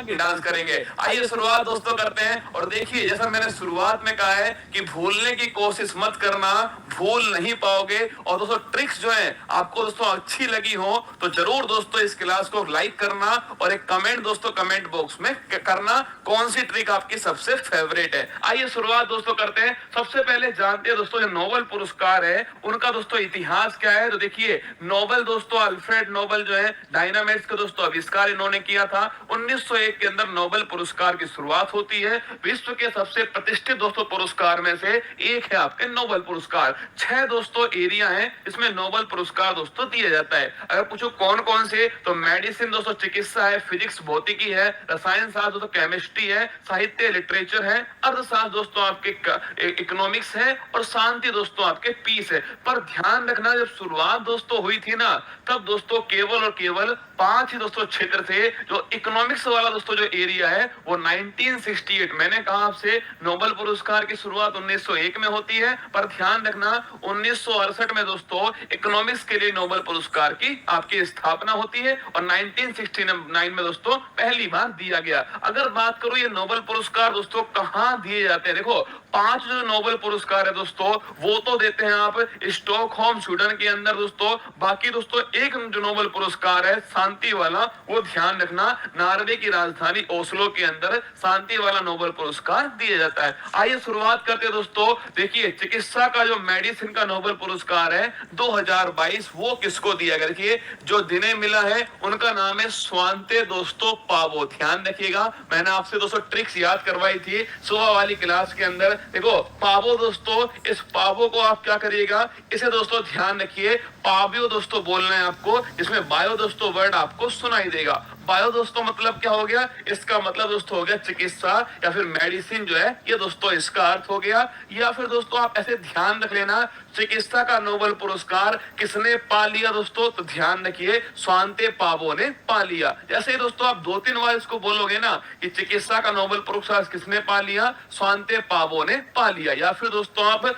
की डांस करेंगे। आइए शुरुआत दोस्तों करते हैं। और देखिए जैसा मैंने शुरुआत में कहा है कि भूलने की कोशिश मत करना, भूल नहीं पाओगे। और दोस्तों ट्रिक्स जो है आपको दोस्तों अच्छी लगी हो तो जरूर दोस्तों इस क्लास को लाइक करना और एक कमेंट दोस्तों कमेंट बॉक्स में करना कौन सी ट्रिक आपकी सबसे फेवरेट है। आइए शुरुआत दोस्तों करते हैं। सबसे पहले जानते हैं दोस्तों जो नोबेल पुरस्कार है उनका दोस्तों इतिहास क्या है। तो देखिए नोबेल दोस्तों अल्फ्रेड नोबेल जो है डायनामाइट्स का दोस्तों आविष्कार इन्होंने किया था। 1901 के अंदर नोबेल पुरस्कार की शुरुआत होती है। विश्व के सबसे प्रतिष्ठित दोस्तों पुरस्कार में से एक है आपके नोबेल पुरस्कार। 6 दोस्तों एरिया है इसमें नोबेल पुरस्कार दोस्तों दिया जाता है। अगर पूछो कौन कौन से, तो मेडिसिन दोस्तों चिकित्सा है, फिजिक्स भौतिकी है, रसायन शास्त्र दोस्तों केमिस्ट्री है, साहित्य लिटरेचर है, अर्थशास्त्र दोस्तों आपके इकोनॉमिक्स है और शांति दोस्तों आपके पीस है। पर ध्यान रखना जब शुरुआत दोस्तों हुई थी ना तब दोस्तों केवल और केवल 5 ही दोस्तों क्षेत्र थे। जो इकोनॉमिक्स वाला दोस्तों जो एरिया है वो 1968, मैंने कहा आपसे नोबेल पुरस्कार की शुरुआत 1901 में होती है, पर ध्यान रखना 1968 में दोस्तों इकोनॉमिक्स के लिए नोबेल पुरस्कार की आपकी स्थापना होती है और 1969 में दोस्तों पहली बार दिया गया। अगर बात करूं ये नोबेल पुरस्कार दोस्तों कहां दिए जाते हैं, देखो 5 जो नोबेल पुरस्कार है दोस्तों वो तो देते हैं आप स्टॉकहोम स्वीडन के अंदर दोस्तों। बाकी दोस्तों एक जो नोबेल पुरस्कार है शांति वाला वो ध्यान रखना नॉर्वे की राजधानी ओस्लो के अंदर शांति वाला नोबेल पुरस्कार दिया जाता है। आइए शुरुआत करते हैं दोस्तों। देखिए चिकित्सा का जो मेडिसिन का नोबेल पुरस्कार है 2022 वो किसको दिया गया। देखिए जो जिन्हें मिला है उनका नाम है स्वांते दोस्तों पावो। ध्यान रखिएगा मैंने आपसे दोस्तों ट्रिक्स याद करवाई थी सुबह वाली क्लास के अंदर। देखो पावो दोस्तों, इस पावो को आप क्या करिएगा, इसे दोस्तों ध्यान रखिए पावियो दोस्तों बोलना है आपको, इसमें बायो दोस्तों वर्ड आपको सुनाई देगा। बायो दोस्तों मतलब क्या हो गया, इसका मतलब दोस्तों हो गया चिकित्सा या फिर मेडिसिन जो है ये दोस्तों इसका अर्थ हो गया। या फिर दोस्तों आप ऐसे ध्यान रख लेना चिकित्सा का नोबेल पुरस्कार किसने पा लिया दोस्तों, तो ध्यान रखिए स्वांते पावो ने पा लिया। जैसे दोस्तों आप 2-3 बार इसको बोलोगे ना कि चिकित्सा का नोबेल पुरस्कार किसने पा लिया, स्वांते पावो ने पा लिया। या फिर दोस्तों आप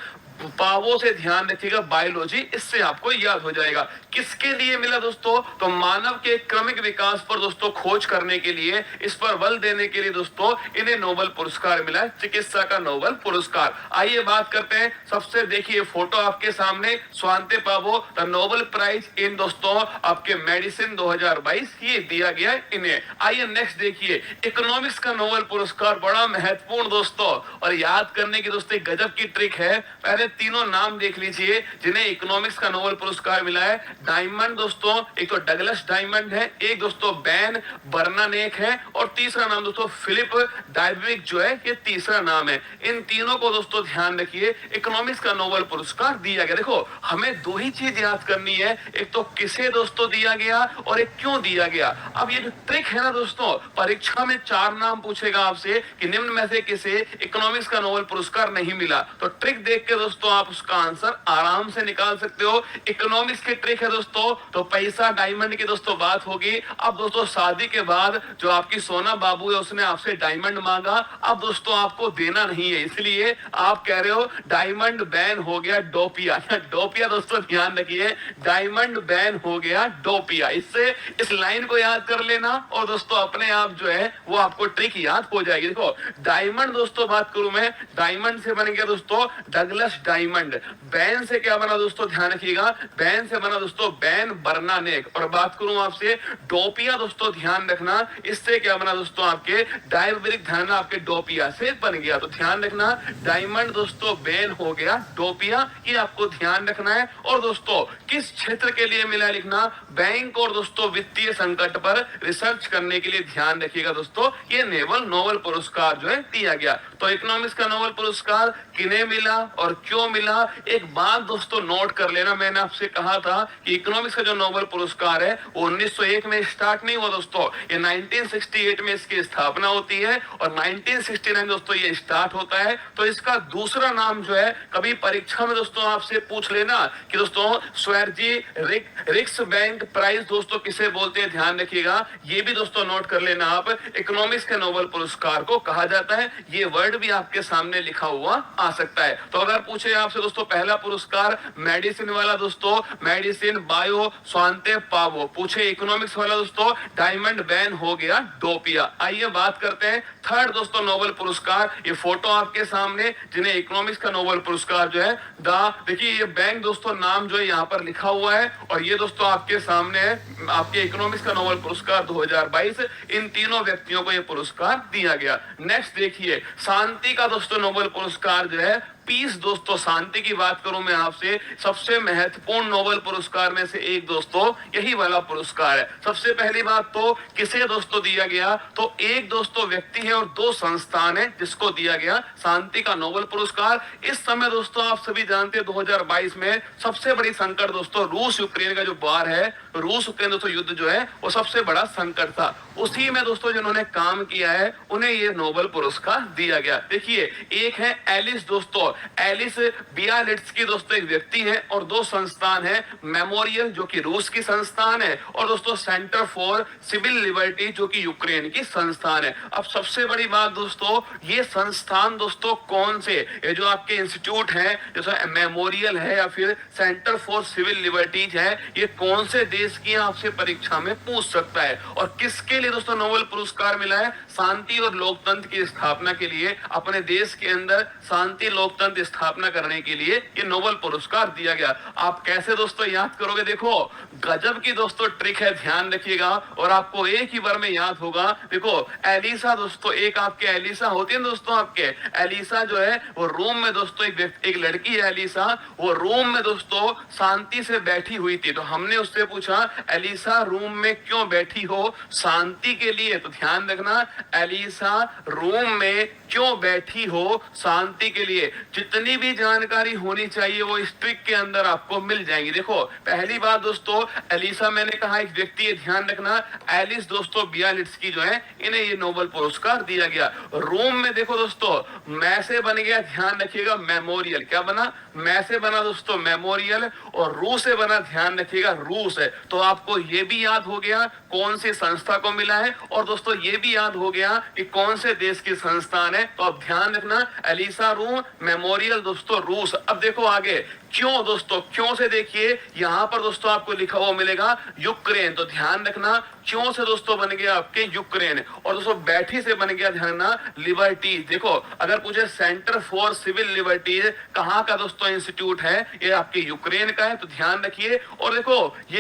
पावो से ध्यान रखिएगा बायोलॉजी, इससे आपको याद हो जाएगा। किसके लिए मिला दोस्तों, तो मानव के क्रमिक विकास पर दोस्तों खोज करने के लिए, इस पर बल देने के लिए दोस्तों इन्हें नोबेल पुरस्कार मिला है, चिकित्सा का नोबेल पुरस्कार। आइए बात करते हैं। सबसे देखिए फोटो आपके सामने Svante Paavo the Nobel prize in दोस्तों आपके मेडिसिन 2022 ये दिया गया है इन्हें। आइए नेक्स्ट देखिए इकोनॉमिक्स का नोबेल पुरस्कार, बड़ा महत्वपूर्ण दोस्तों और याद करने की दोस्तों गजब की ट्रिक है। पहले तीनों नाम देख लीजिए जिन्हें इकोनॉमिक्स का नोबेल पुरस्कार मिला है। डायमंड दोस्तों, एक तो डगलस डायमंड है, एक दोस्तों बैन बर्नानेक है और तीसरा नाम दोस्तों फिलिप डायविक जो है ये तीसरा नाम है। इन तीनों को दोस्तों ध्यान रखिए इकोनॉमिक्स का नोबेल पुरस्कार दिया गया। देखो हमें 2 ही चीज याद करनी है, एक तो किसे दोस्तों दिया गया और एक क्यों दिया गया। अब ये जो ट्रिक है ना दोस्तों, परीक्षा में 4 नाम पूछेगा आपसे कि निम्न में से किसे इकोनॉमिक्स का नोबेल पुरस्कार नहीं मिला, तो ट्रिक देख के दोस्तों आप उसका आंसर आराम से निकाल सकते हो। इकोनॉमिक्स की ट्रिक है दोस्तों, तो पैसा डायमंड की दोस्तों बात होगी। अब दोस्तों शादी के बाद जो आपकी सोना बाबू है उसने आपसे डायमंड मांगा, अब दोस्तों आपको देना नहीं है, इसलिए आप कह रहे हो डायमंड बैन हो गया डोपिया। डोपिया दोस्तों ध्यान रखिए डायमंड बैन हो गया डोपिया। इससे इस लाइन को याद कर लेना और दोस्तों अपने आप जो है वो आपको ट्रिक याद हो जाएगी। देखो डायमंड दोस्तों बात करूं मैं, डायमंड से बन गया दोस्तों डगलस डायमंड। बैन से क्या बना दोस्तों, ध्यान रखिएगा बैन से बना दोस्तों बैन बर्नानेक। और बात करूं आपसे डोपिया दोस्तों, ध्यान रखना इससे क्या बना दोस्तों आपके डायबेटिक, ध्यान आपके डोपिया से बन गया। तो ध्यान रखना डायमंड दोस्तों बैन हो गया डोपिया, ये आपको ध्यान रखना है। और दोस्तों किस क्षेत्र के लिए मिला लिखना, बैंक और दोस्तों वित्तीय संकट पर रिसर्च करने के लिए ध्यान रखिएगा दोस्तों ये नोबेल पुरस्कार जो है दिया गया। तो इकोनॉमिक्स का नोबेल पुरस्कार किन्हें मिला और क्यों मिला, एक बात दोस्तों नोट कर लेना। मैंने आपसे कहा था कि इकोनॉमिक्स का जो नोबेल पुरस्कार है वो 1901 में स्टार्ट नहीं हुआ दोस्तों, ये 1968 में इसकी स्थापना होती है और 1969 दोस्तों ये स्टार्ट होता है। तो इसका दूसरा नाम जो है, कभी परीक्षा में दोस्तों आपसे पूछ लेना कि दोस्तों स्वेर्जी रिक्स बैंक प्राइज दोस्तों किसे बोलते हैं, ध्यान रखिएगा ये भी दोस्तों नोट कर लेना आप। इकोनॉमिक्स के नोबेल पुरस्कार को कहा जाता है, ये वर्ड भी आपके सामने लिखा हुआ आ सकता है। तो अगर पूछे आपसे दोस्तों पहला पुरस्कार मेडिसिन वाला दोस्तों मेडिसिन बायो स्वांते पावो, पूछे इकोनॉमिक्स वाला दोस्तों डायमंड बैन हो गया डोपिया। आइए बात करते हैं थर्ड दोस्तों नोबेल पुरस्कार। ये फोटो आपके सामने जिन्हें इकोनॉमिक्स का नोबेल पुरस्कार जो है देखिए ये बैंक दोस्तों नाम जो है यहाँ पर लिखा हुआ है और ये दोस्तों आपके सामने है आपके इकोनॉमिक्स का नोबेल पुरस्कार 2022। इन तीनों व्यक्तियों को ये पुरस्कार दिया गया। नेक्स्ट देखिए शांति का दोस्तों नोबेल पुरस्कार जो है पीस दोस्तों, शांति की बात करूं मैं आपसे, सबसे महत्वपूर्ण नोबेल पुरस्कार में से एक दोस्तों यही वाला पुरस्कार है। सबसे पहली बात तो किसे दोस्तों दिया गया, तो एक दोस्तों व्यक्ति है और दो संस्थान है जिसको दिया गया शांति का नोबेल पुरस्कार। इस समय दोस्तों आप सभी जानते हैं 2022 में सबसे बड़ी संकट दोस्तों रूस यूक्रेन का जो वार है, रूस यूक्रेन दोस्तों युद्ध जो है वो सबसे बड़ा संकट था। उसी में दोस्तों जिन्होंने काम किया है उन्हें ये नोबेल पुरस्कार दिया गया। देखिए एक है एलिस दोस्तों, एलिस बियालिट्स्की दोस्तों एक व्यक्ति है और दो संस्थान है, मेमोरियल जो कि रूस की संस्थान है और दोस्तों सेंटर फॉर सिविल लिबर्टी जो कि यूक्रेन की संस्थान है। अब सबसे बड़ी बात दोस्तों ये संस्थान दोस्तों कौन से, ये जो आपके इंस्टीट्यूट है जैसे मेमोरियल है या फिर सेंटर फॉर सिविल लिबर्टीज है, ये कौन से देश की आपसे परीक्षा में पूछ सकता है। और किसके लिए दोस्तों नोबेल पुरस्कार मिला है, शांति और लोकतंत्र की स्थापना के लिए, अपने देश के अंदर शांति लोकतंत्र स्थापना करने के लिए ये नोबेल पुरस्कार दिया गया। आप कैसे दोस्तों याद करोगे, देखो गजब की दोस्तों ट्रिक है, ध्यान रखिएगा और आपको एक ही बार में याद होगा। देखो एलिसा दोस्तों, एक आपके एलिसा होती है दोस्तों, आपके एलिसा जो है वो रूम में दोस्तों एक लड़की है एलिसा, वो रूम में दोस्तों शांति से बैठी हुई थी। तो हमने उससे पूछा एलिसा रूम में क्यों बैठी हो, शांति के लिए। तो ध्यान रखना एलिसा रूम में क्यों बैठी हो, शांति के लिए। जितनी भी जानकारी होनी चाहिए वो इस ट्रिक के अंदर आपको मिल जाएंगी। देखो पहली बात दोस्तों एलिसा मैंने कहा एक व्यक्ति है, ध्यान रखना एलिस दोस्तों बियालिट्स्की जो है इन्हें ये नोबेल पुरस्कार दिया गया। रोम में देखो दोस्तों मैं से बन गया, ध्यान रखिएगा मेमोरियल, क्या बना, मैं से बना दोस्तों मेमोरियल और रू से बना, ध्यान रखिएगा रूस है। तो आपको ये भी याद हो गया कौन सी संस्था को मिला है और दोस्तों ये भी याद हो गया कि कौन से देश की संस्थान है। तो अब ध्यान रखना एलिसा रू मेमोरियल दोस्तों रूस। अब देखो आगे क्यों दोस्तों, क्यों से देखिए यहाँ पर दोस्तों आपको लिखा हुआ मिलेगा यूक्रेन। तो ध्यान रखना क्यों से दोस्तों बन गया आपके यूक्रेन और दोस्तों बैठी से बन गया ध्यान रखना लिबर्टी। देखो अगर पूछे सेंटर फॉर सिविल लिबर्टी कहाँ का दोस्तों इंस्टीट्यूट है, ये आपके यूक्रेन का है। तो ध्यान रखिए और देखो ये